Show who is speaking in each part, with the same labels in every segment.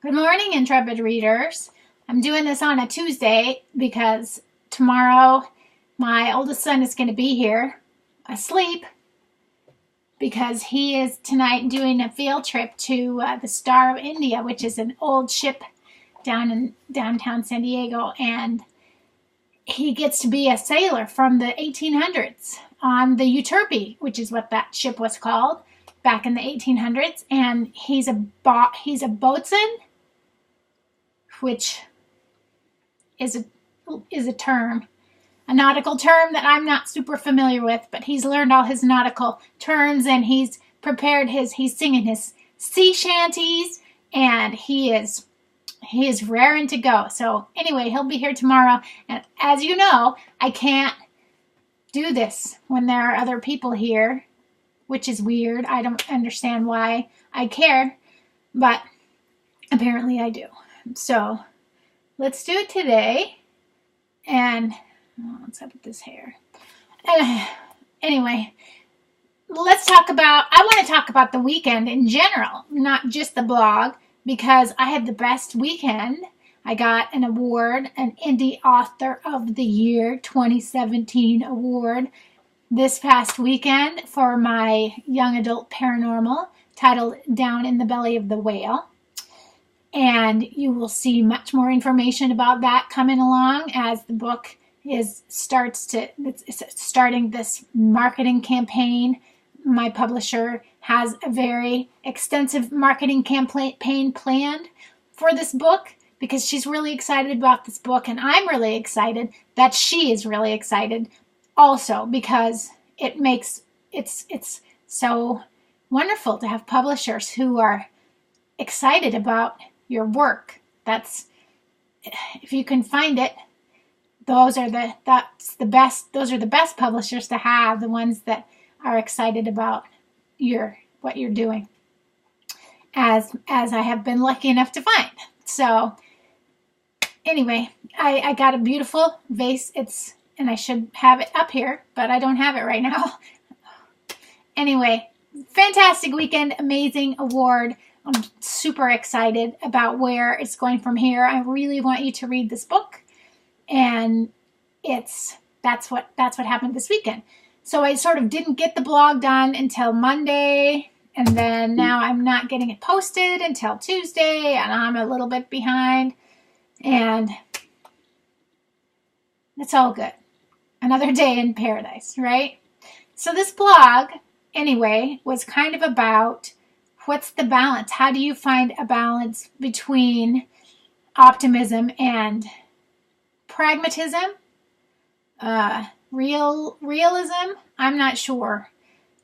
Speaker 1: Good morning, intrepid readers. I'm doing this on a Tuesday because tomorrow my oldest son is going to be here asleep because he is tonight doing a field trip to the Star of India, which is an old ship down in downtown San Diego, and he gets to be a sailor from the 1800s on the Euterpe, which is what that ship was called back in the 1800s, and he's a boatswain, which is a term, a nautical term that I'm not super familiar with, but he's learned all his nautical terms and he's he's singing his sea shanties, and he is raring to go. So anyway, he'll be here tomorrow, and as you know, I can't do this when there are other people here, which is weird. I don't understand why I care, but apparently I do. So let's do it today. And let's up with this hair. Anyway, I want to talk about the weekend in general, not just the blog, because I had the best weekend. I got an award, an Indie Author of the Year 2017 award this past weekend for my young adult paranormal titled Down in the Belly of the Whale. And you will see much more information about that coming along as the book is starting this marketing campaign. My publisher has a very extensive marketing campaign planned for this book because she's really excited about this book, and I'm really excited that she is really excited also, because it's so wonderful to have publishers who are excited about your work. That's, if you can find it, those are the best publishers to have, the ones that are excited about what you're doing, as I have been lucky enough to find. So anyway, I got a beautiful vase. And I should have it up here, but I don't have it right now. Anyway, fantastic weekend, amazing award. I'm super excited about where it's going from here. I really want you to read this book, and that's what happened this weekend. So I sort of didn't get the blog done until Monday, and then now I'm not getting it posted until Tuesday, and I'm a little bit behind, and it's all good. Another day in paradise, right? So this blog, anyway, was kind of about what's the balance? How do you find a balance between optimism and pragmatism? Realism? I'm not sure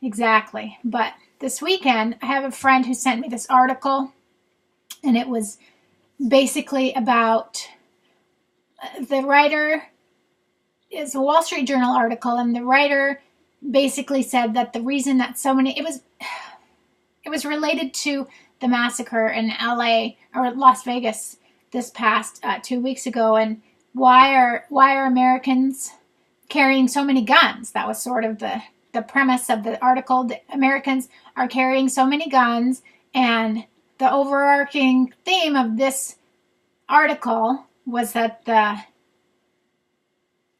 Speaker 1: exactly. But this weekend, I have a friend who sent me this article, and it was basically about the writer. It's a Wall Street Journal article, and the writer basically said that the reason that so many, it was related to the massacre in LA or Las Vegas this past 2 weeks ago, and why are Americans carrying so many guns? That was sort of the premise of the article. The Americans are carrying so many guns, and the overarching theme of this article was that the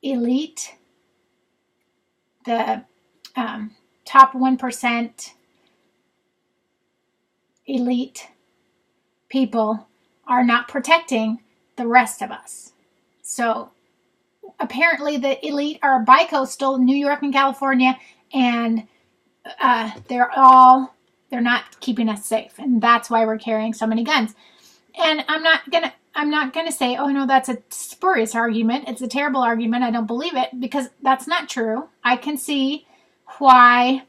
Speaker 1: elite, the top 1% elite people are not protecting the rest of us. So apparently the elite are bi-coastal, New York and California, and they're not keeping us safe, and that's why we're carrying so many guns. And I'm not gonna say, oh no, that's a spurious argument. It's a terrible argument. I don't believe it, because that's not true. I can see why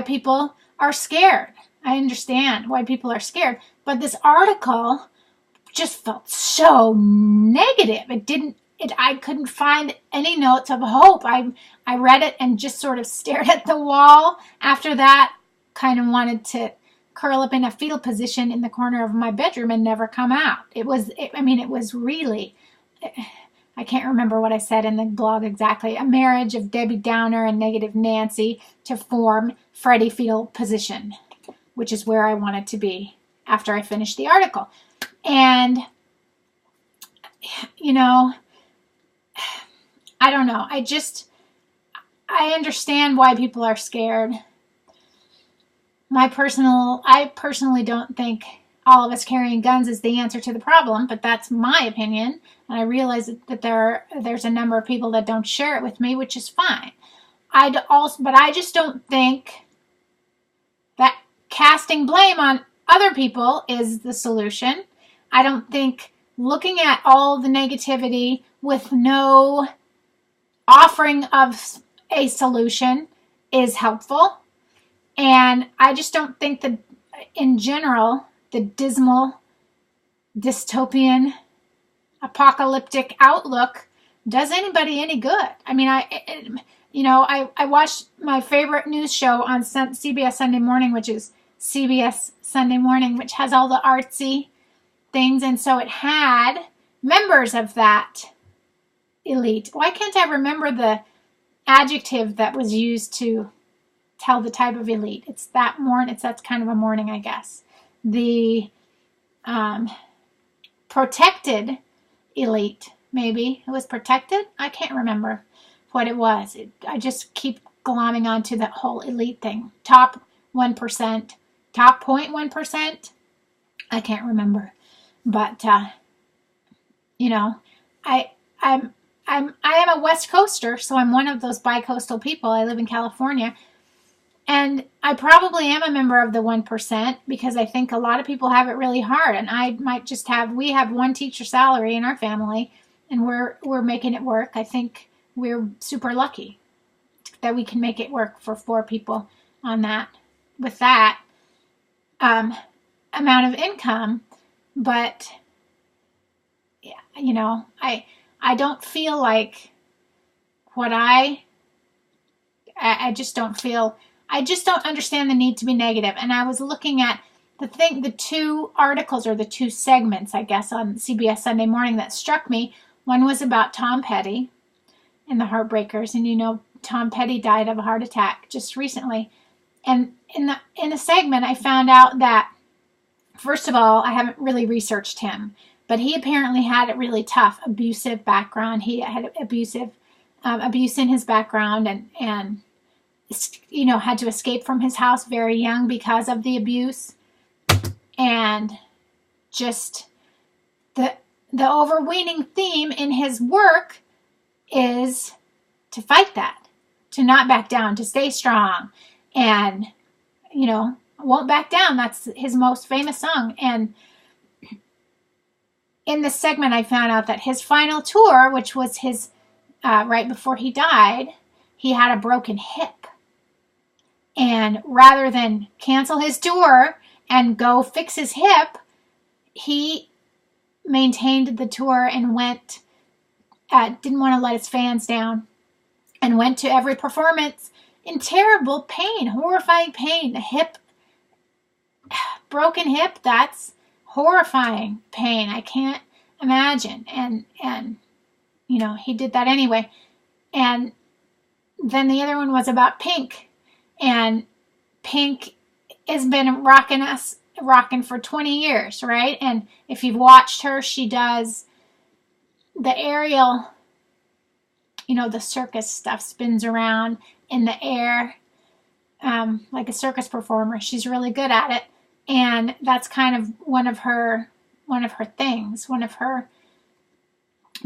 Speaker 1: people are scared. I understand why people are scared, but this article just felt so negative. I couldn't find any notes of hope. I read it and just sort of stared at the wall. After that, kind of wanted to curl up in a fetal position in the corner of my bedroom and never come out. It was really, I can't remember what I said in the blog exactly, a marriage of Debbie Downer and Negative Nancy to form Freddie fetal position, which is where I wanted to be after I finished the article. And, you know, I don't know. I understand why people are scared. I personally don't think all of us carrying guns is the answer to the problem, but that's my opinion. And I realize that there's a number of people that don't share it with me, which is fine. But I just don't think that casting blame on other people is the solution. I don't think looking at all the negativity with no offering of a solution is helpful. And I just don't think that, in general, the dismal, dystopian, apocalyptic outlook does anybody any good. I mean, I watched my favorite news show on CBS Sunday Morning, which is CBS Sunday Morning, which has all the artsy things. And so it had members of that elite. Why can't I remember the adjective that was used to tell the type of elite? That's kind of a morning, I guess. The protected elite, maybe. It was protected? I can't remember what it was. I just keep glomming onto that whole elite thing. Top 1%, top 0.1%. I can't remember. But, I am a West Coaster, so I'm one of those bi-coastal people. I live in California. And I probably am a member of the 1% because I think a lot of people have it really hard. And I might we have one teacher salary in our family, and we're making it work. I think we're super lucky that we can make it work for 4 people on that, with that amount of income. But, I don't feel like I just don't understand the need to be negative. And I was looking at the 2 articles, or the 2 segments, I guess, on CBS Sunday Morning that struck me. One was about Tom Petty and the Heartbreakers. And Tom Petty died of a heart attack just recently. And in the segment, I found out that, first of all, I haven't really researched him, but he apparently had a really tough, abusive background. He had abuse in his background, and had to escape from his house very young because of the abuse. And just the overweening theme in his work is to fight that, to not back down, to stay strong, and won't back down. That's his most famous song. And in this segment, I found out that his final tour, which was his right before he died, he had a broken hip. And rather than cancel his tour and go fix his hip, he maintained the tour and didn't want to let his fans down, and went to every performance in terrible pain, horrifying pain. The broken hip, that's horrifying pain. I can't imagine. And he did that anyway. And then the other one was about Pink. And Pink has been rocking for 20 years, right? And if you've watched her, she does the aerial, the circus stuff, spins around in the air like a circus performer. She's really good at it. And that's kind of one of her things, one of her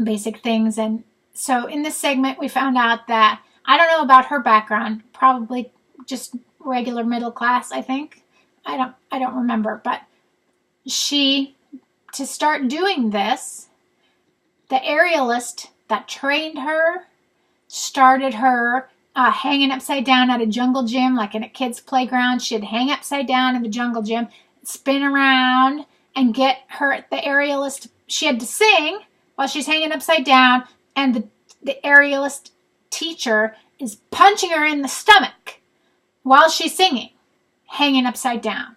Speaker 1: basic things. And so in this segment, we found out that, I don't know about her background, probably just regular middle class, I think. I don't remember, but to start doing this, the aerialist that trained her started her hanging upside down at a jungle gym, like in a kid's playground. She'd hang upside down in the jungle gym, spin around, and get the aerialist. She had to sing while she's hanging upside down, and the aerialist teacher is punching her in the stomach while she's singing, hanging upside down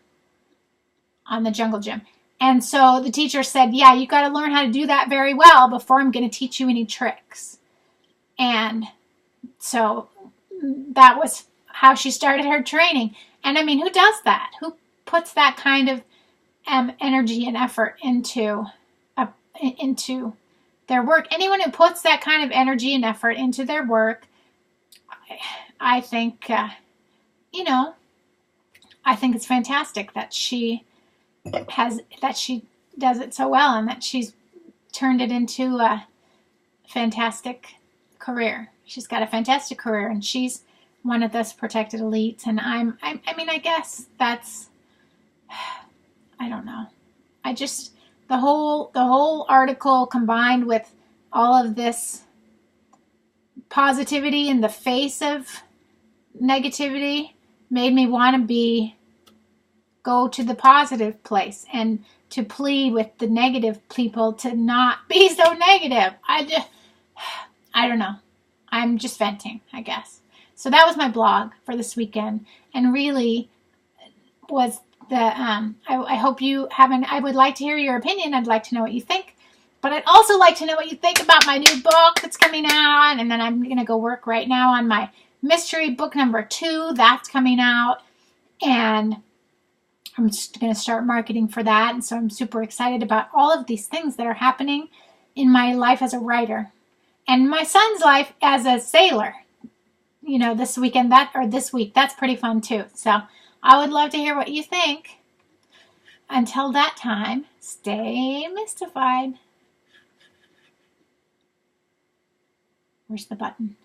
Speaker 1: on the jungle gym. And so the teacher said, yeah, you got to learn how to do that very well before I'm going to teach you any tricks. And so that was how she started her training. And I mean, who does that? Who puts that kind of energy and effort into their work. Anyone who puts that kind of energy and effort into their work, I think, I think it's fantastic that she does it so well, and that she's turned it into a fantastic career. She's got a fantastic career, and she's one of those protected elites. And I mean, I guess that's, I don't know. I just, the whole article combined with all of this positivity in the face of negativity made me want to go to the positive place and to plead with the negative people to not be so negative. I don't know. I'm just venting, I guess. So that was my blog for this weekend, and really was the, I hope you haven't, I would like to hear your opinion. I'd like to know what you think, but I'd also like to know what you think about my new book that's coming out. And then I'm going to go work right now on my mystery book number 2 that's coming out, and I'm just going to start marketing for that. And so I'm super excited about all of these things that are happening in my life as a writer and my son's life as a sailor. This week, that's pretty fun too. So I would love to hear what you think. Until that time, stay mystified. Where's the button?